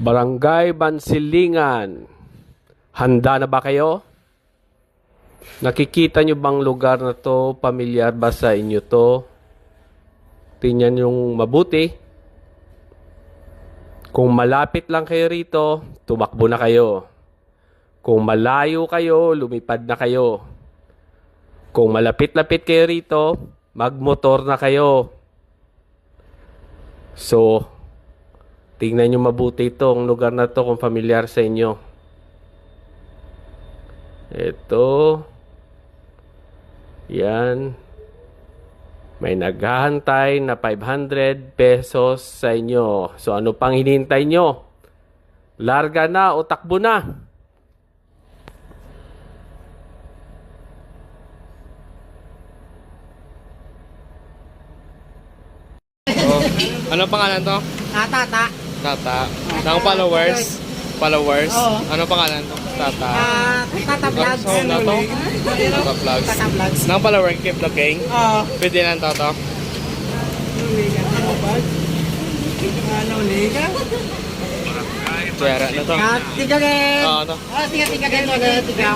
Barangay Bansilingan. Handa na ba kayo? Nakikita nyo bang lugar na to? Pamilyar ba sa inyo to? Tingnan yung mabuti. Kung malapit lang kayo rito, tumakbo na kayo. Kung malayo kayo, lumipad na kayo. Kung malapit-lapit kayo rito, magmotor na kayo. So, tingnan nyo mabuti itong lugar na to kung familiar sa inyo. Ito. Yan. May naghahantay na 500 pesos sa inyo. So, ano pang hinihintay nyo? Larga na o takbo na? Oh, ano pangalan to? Tata. Tata. Nang followers? Followers? Oo. Ano pangalan to? Tata. Tata Vlogs. So, na to? Tata Vlogs. Tata Vlogs. Nang follower, keep looking. Oo. Pwede lang to to. Ano, liga? Tsura na to. Tiga gen. Oo, to. Tiga gen. Tiga.